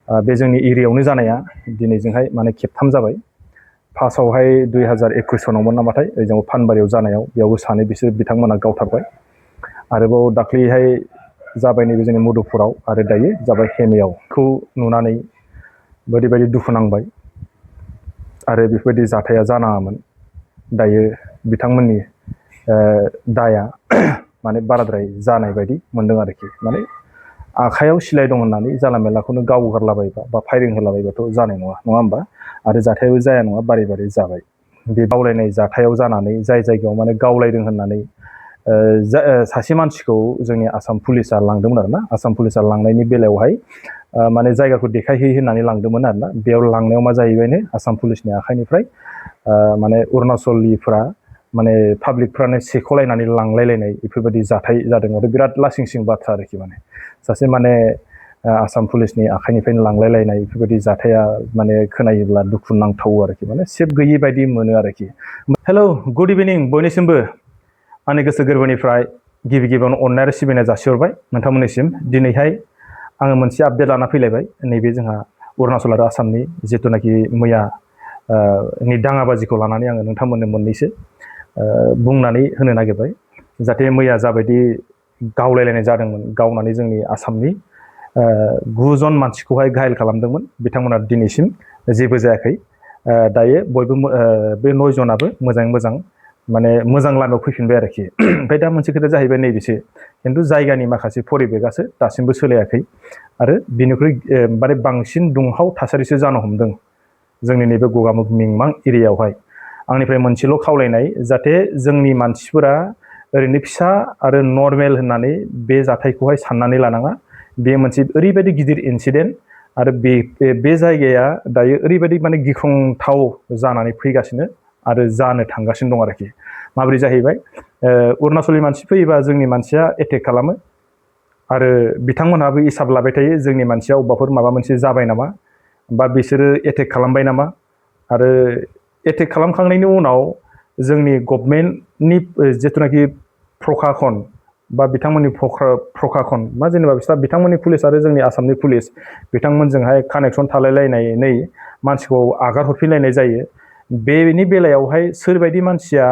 बे जोंनि एरियायावनो जानाया दिनैजोंहाय माने खेबथाम जाबाय। फार्स्टआवहाय 2021 सनावमोन नामाथाय ओजों फानबारियाव जानायाव बेयावबो सानै बिसोर बिथांमोना गावथारबाय। आरोबाव दाख्लैहाय जाबाय नैबे जोंनि मधुपुराव आरो दायो जाबाय हेमायावखौ नुनानै ओरैबायदि दुखु नांबाय आरो बेफोरबायदि जाथाया जानाङामोन। दायो बिथांमोननि दाया माने बाराद्राय जानाय बायदि मोनदों आरोखि। माने आखायाव सिलाय दं होननानै जाला मेलाखौनो गावगारलाबायबा बा फायरिं होलाबायबाथ' जानाय नङा होमबा? आरो जाथायाबो जाया नङा बारे बारे जाबाय। बे गावलायनाय जाथायाव जानानै जाय जायगायाव माने गावलायदों होननानै सासे मानसिखौ जोंनि आसाम पुलिसा लांदोंमोन आरोना। आसाम पुलिसा लांनायनि बेलायावहाय माने जायगाखौ देखायहै होननानै लांदोंमोन आरोना। बेयाव लांनायाव मा जाहैबायनो आसाम पुलिसनि आखाइनिफ्राय माने अरुणाचलिफोरा माने पाब्लिकफ्रानो सेख'लायनानै लांलायलायनाय बेफोरबायदि जाथाय जादों आरो बिराद लासिं सिं बाथ्रा आरोखि। माने सासे माने आसाम पुलिसनि आखाइनिफ्रायनो लांलायलायनाय बेफोरबायदि जाथाया माने खोनायोब्ला दुखु नांथाव आरोखि। माने सेफ गैयि बायदि मोनो आरोखि। हेलौ, गुड इभिनिं बयनिसिमबो आंनि गोसो गोरबोनिफ्राय गिबि गिबियावनो अननाय आरो सिबिनाय जासिहरबाय नोंथांमोननिसिम। दिनैहाय आङो मोनसे आपडेट लाना फैलायबाय। नैबे जोंहा अरुणाचल आरो आसामनि जिथुनाखि मैया नि दाङाबाजिखौ लानानै आङो नोंथांमोननो मोननैसो बुंनानै होनो नागिरबाय। जाहाथे मैया जाबायदि गावलायलायनाय जादोंमोन, गावनानै जोंनि आसामनि 9 जन मानसिखौहाय घायल खालामदोंमोन, बिथांमोना दिनैसिम जेबो जायाखै। दायो बयबो बे 9 जनाबो मोजाङै मोजां माने मोजां लामायाव फैफिनबाय आरोखि। ओमफ्राय दा मोनसे खोथा जाहैबाय नैबेसो, खिन्थु जायगानि माखासे परिबेगासो दासिमबो सोलायाखै आरो बिनिख्रुइ माने बांसिन दुंहाव थासारिसो जानो हमदों जोंनि नैबे गगामुग मिमां एरियायावहाय। आंनिफ्राय मोनसेल' खावलायनाय, जाहाथे जोंनि मानसिफोरा ओरैनो फिसा आरो नर्मेल होननानै बे जाथायखौहाय साननानै लानाङा। बे मोनसे ओरैबायदि गिदिर इन्सिडेन्ट आरो बे जायगाया दायो ओरैबायदि माने गिख्रंथाव जानानै फैगासिनो आरो जानो थांगासिनो दं आरोखि। माबोरै जाहैबाय, अरुणाचलनि मानसि फैयोबा जोंनि मानसिया एटेक खालामो आरो बिथांमोनहाबो हिसाब लाबाय थायो जोंनि मानसिया अबेबाफोर माबा मोनसे जाबाय नामा बा बिसोरो एटेक खालामबाय नामा। आरो एटेक खालामखांनायनि उनाव जोंनि गभर्नमेन्टनि जिथुनाखि प्रखाखन बा बिथांमोननि प्रखाखन मा जेनेबा बिथांमोननि पुलिस आरो जोंनि आसामनि पुलिस बिथांमोनजोंहाय कानेक्सन थालायलायनानै मानसिखौ आगार हरफिनलायनाय जायो। बेनि बेलायावहाय सोरबायदि मानसिया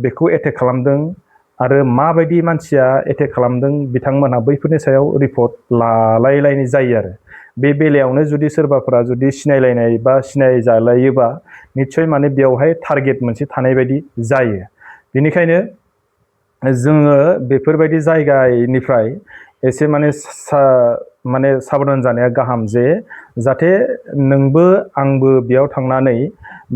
बेखौ एटेक खालामदों आरो माबायदि मानसिया एटेक खालामदों बिथांमोनहा बैफोरनि सायाव रिपर्ट लालायलायनाय जायो आरो। बे बेलायावनो जुदि सोरबाफोरा जुदि सिनायलायनाय बा सिनायजालायोबा निस्सय माने बेवहाय टारगेट मोनसे थानाय बायदि जायो। बेनिखायनो जोङो बेफोरबायदि जायगानिफ्राय एसे माने साबधान जानाया गाहाम, जे जाहाथे नोंबो आंबो बेयाव थांनानै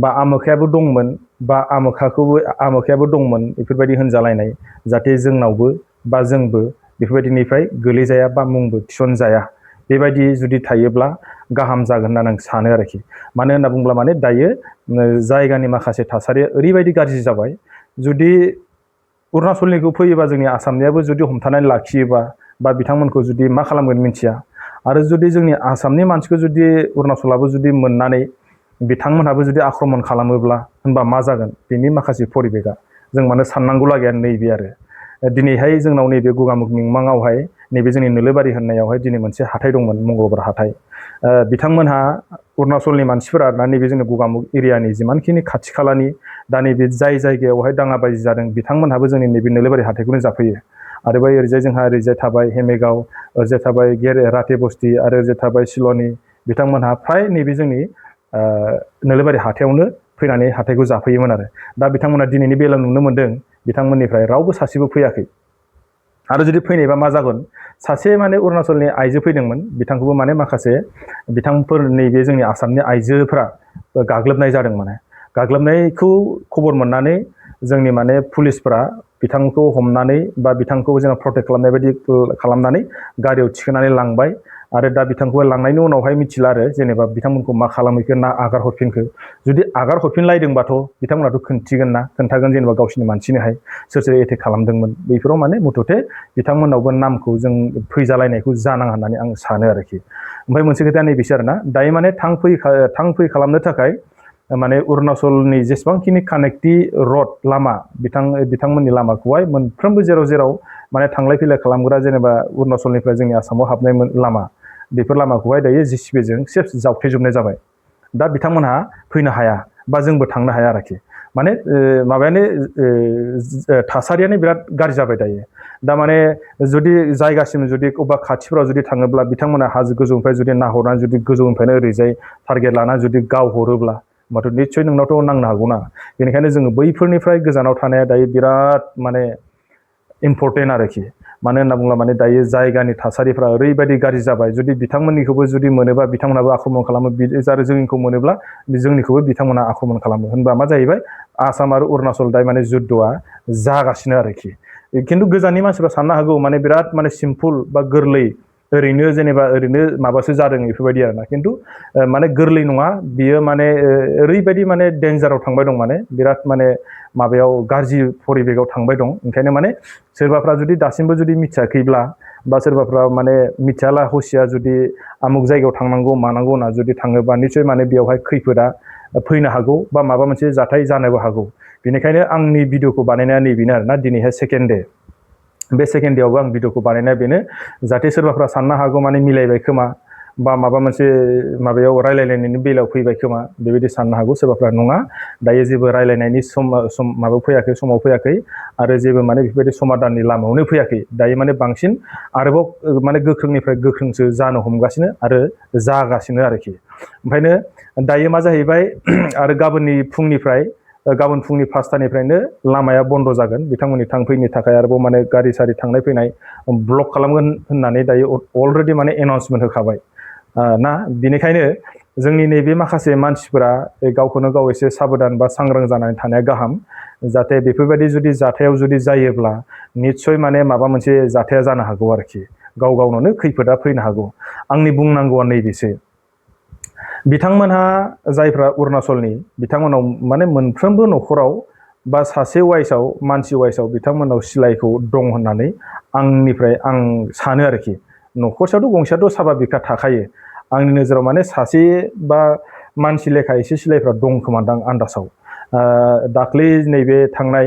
बा आमोखायाबो दंमोन बा आमोखायाबो दंमोन बेफोरबायदि होनजालायनाय जाहाथे जोंनावबो बा जोंबो बेफोरबायदिनिफ्राय गोलैजाया बा मुंबो थिसनजाया। बेबायदि जुदि थायोब्ला गाहाम जागोन होननानै आं सानो आरोखि। मानो होनना बुङोब्ला माने दायो जायगानि माखासे थासारिया ओरैबायदि गाज्रि जाबाय, जुदि अरुणाचलनिखौ फैयोबा जोंनि आसामनियाबो जुदि हमथानानै लाखियोबा बा बिथांमोनखौ जुदि मा खालामगोन मिथिया। आरो जुदि जोंनि आसामनि मानसिखौ जुदि अरुणाचलाबो जुदि मोननानै बिथांमोनहाबो जुदि आक्रमण खालामोब्ला होनबा मा जागोन, बेनि माखासे परिबेगा जों माने साननांगौ लागाया नैबे आरो। दिनैहाय जोंनाव नैबे गगामुग मिमाङावहाय नैबे जोंनि नोलोबारि होननायावहाय दिनै मोनसे हाथाय दंमोन, मंगलबार हाथाय। बिथांमोनहा अरुणाचलनि मानसिफोरा दा नैबे जोंनि गगामुग एरियानि जिमानखिनि खाथि खालानि दा नैबे जाय जायगायावहाय दाङाबाजि जादों बिथांमोनहाबो जोंनि नैबे नोलोबारि हाथायखौनो जाफैयो। आरो बै ओरैजाय जोंहा ओरैजाय थाबाय हेमेगाव, ओरैजाय थाबाय राथे बस्ति आरो ओरैजाय थाबाय सिल'नि, बिथांमोनहा फ्राय नैबे जोंनि नोलोबारि हाथायावनो फैनानै हाथायखौ जाफैयोमोन आरो। दा बिथांमोना दिनैनि बेलायाव नुनो मोन्दों बिथांमोननिफ्राय रावबो सासेबो फैयाखै। आरो जुदि फैनायबा मा जागोन, सासे माने अरुणाचलनि आइजो फैदोंमोन, बिथांखौबो माने माखासे बिथांफोर नैबे जोंनि आसामनि आइजोफ्रा गाग्लोबनाय जादों। माने गाग्लोबनायखौ खबर मोननानै जोंनि माने पुलिसफोरा बिथांखौ हमनानै बा बिथांखौ जोङो प्रटेक्ट खालामनाय बायदि खालामनानै गारियाव थिखोनानै लांबाय। आरो दा बिथांखौ लांनायनि उनावहाय मिथिला आरो जेनेबा बिथांमोनखौ मा खालामहैखो ना आगार हरफिनखो। जुदि आगार हरफिनलायदोंबाथ' बिथांमोनाथ' खोन्थागोन जेनेबा गावसिनि मानसिनोहाय सोर सोर एटेक खालामदोंमोन। बेफोराव माने मथथे बिथांमोनावबो नामखौ जों फैजालायनायखौ जानाङा होननानै आं सानो आरोखि। ओमफ्राय मोनसे खोथाया नैबेसो आरोना, दायो माने थां फै खालामनो थाखाय माने अरुणाचलनि जेसेबांखिनि कानेक्टि रड लामा बिथांमोननि लामाखौहाय मोनफ्रोमबो जेराव माने थांलाय फैलाय खालामग्रा जेनेबा अरुणाचलनिफ्राय जोंनि आसामाव हाबनाय लामा बेफोर लामाखौहाय दायो JCBजों सेफ जावथेजोबनाय जाबाय। दा बिथांमोनहा फैनो हाया बा जोंबो थांनो हाया आरोखि। माने माबायानो थासारियानो बिराद गाज्रि जाबाय दायो। दा माने जुदि जायगासिम जुदि अबेबा खाथिफ्राव जुदि थाङोब्ला बिथांमोना हाजो गोजौनिफ्राय जुदि नाहरनानै जुदि गोजौनिफ्रायनो ओरैजाय टारगेट लानानै जुदि गावहरोब्ला होमबाथ' निस्सय नोंनावथ' नांनो हागौ ना। बेनिखायनो जोङो बैफोरनिफ्राय गोजानाव थानाया दायो बिराद माने इम्परटेन्ट आरोखि। मानो होनना बुङोब्ला माने दायो जायगानि थासारिफ्रा ओरैबायदि गाज्रि जाबाय। जुदि बिथांमोननिखौबो जुदि मोनोबा बिथांमोनाबो आक्रमण खालामो, आरो जोंनिखौ मोनोब्ला जोंनिखौबो बिथांमोना आक्रमण खालामो। होनबा मा जाहैबाय, आसाम आरो अरुणाचल दायो माने जुद्धआ जागासिनो आरोखि। खिन्थु गोजाननि मानसिफ्रा साननो हागौ माने बिराद माने सिम्पल बा गोरलै, ओरैनो जेनेबा ओरैनो माबासो जादों बेफोरबायदि आरोना। खिन्थु माने गोरलै नङा बियो, माने ओरैबायदि माने डेन्जाराव थांबाय दं, माने बिराद माने माबायाव गाज्रि परिबेगाव थांबाय दं। ओंखायनो माने सोरबाफ्रा जुदि दासिमबो जुदि मिथियाखैब्ला बा सोरबाफ्रा माने मिथियाला हसिया जुदि आमुक जायगायाव थांनांगौ मानांगौ होनना जुदि थाङोबा निस्सय माने बेवहाय खैफोदा फैनो हागौ बा माबा मोनसे जाथाय जानोबो हागौ। बेनिखायनो आंनि भिडिअखौ बानायनाया नैबेनो आरोना, दिनैहाय सेकेन्ड डे। बे सेकेन्ड डेआवबो आं भिडिअखौ बानायनाया बेनो, जाहाथे सोरबाफ्रा साननो हागौ माने मिलायबाय खोमा बा माबा मोनसे माबायाव रायलायलायनायनि बेलायाव फैबाय खोमा, बेबायदि साननो हागौ। सोरबाफ्रा नङा, दायो जेबो रायलायनायनि माबायाव फैयाखै, समाव फैयाखै, आरो जेबो माने बेफोरबायदि समाधाननि लामायावनो फैयाखै। दायो माने बांसिन आरोबाव माने गोख्रोंनिफ्राय गोख्रोंसो जानो हमगासिनो आरो जागासिनो आरोखि। ओंखायनो दायो मा जाहैबाय, आरो गाबोन फुंनि 5टानिफ्रायनो लामाया बन्द' जागोन बिथांमोननि थांफैनो थाखाय। आरोबाव माने गारि सारि थांनाय फैनाय ब्लक खालामगोन होननानै दायो अलरेडि माने एनाउन्समेन्ट होखाबाय ना। बेनिखायनो जोंनि नैबे माखासे मानसिफोरा गावखौनो गाव एसे साबधान बा सांग्रां जानानै थानाया गाहाम। जाहाथे बेफोरबायदि जुदि जाथायाव जुदि जायोब्ला निस्सय माने माबा मोनसे जाथाया जानो हागौ आरोखि। गाव गावनावनो खैफोदा फैनो हागौ। आंनि बुंनांगौआ नैबेसो, बिथांमोनहा जायफ्रा अरुणाचलनि, बिथांमोनाव माने मोनफ्रोमबो न'खराव बा सासे मानसि वाइसआव बिथांमोनाव सिलाइखौ दं होननानै आं सानो आरोखि। न'खरसेयावथ' गंसेयाथ' साभाबिकखा थाखायो। आंनि नोजोराव माने सासे बा मानसि लेखा एसे सिलाइफ्रा दं खोमादां आन्दासाव। दाख्लै नैबे थांनाय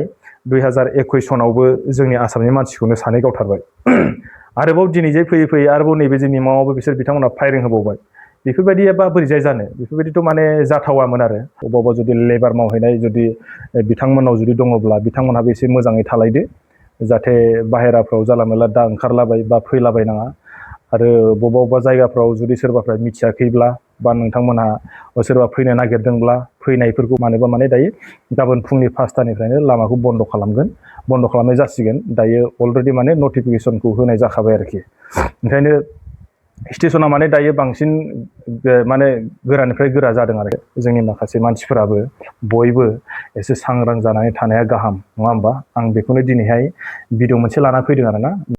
2021 सनावबो जोंनि आसामनि मानसिखौनो सानै गावथारबाय। आरोबाव दिनै जे फैयै फैयै आरोबाव नैबे जोंनि मावआवबो बिथांमोना फायरिं होबावबाय। बेफोरबायदियाबा बोरैजाय जानो? बेफोरबायदिथ' माने जाथावामोन आरो। अबेबा जुदि लेबार मावहैनाय जुदि बिथांमोनाव जुदि दङब्ला बिथांमोनहाबो एसे मोजाङै थालायदो, जाहाथे बाहेराफ्राव जाला मेला दा ओंखारलाबाय बा फैलाबायनाङा। आरो बबेबा जायगाफ्राव जुदि सोरबाफ्रा मिथियाखैब्ला बा नोंथांमोनहा सोरबा फैनो नागिरदोंब्ला फैनायफोरखौ मानोबा माने दायो गाबोन फुंनि 5टानिफ्रायनो लामाखौ बन्द' खालामगोन, बन्द' खालामनाय जासिगोन। दायो अलरेडि माने नटिफिकेसनखौ होनाय जाखाबाय आरोखि। ओंखायनो स्टेसना माने दायो बांसिन माने गोरानिफ्राय गोरा जादों आरो। जोंनि माखासे मानसिफोराबो बयबो एसे सांग्रां जानानै थानाया गाहाम, नङा होमबा? आं बेखौनो दिनैहाय भिडिअ मोनसे लाना फैदों आरोना।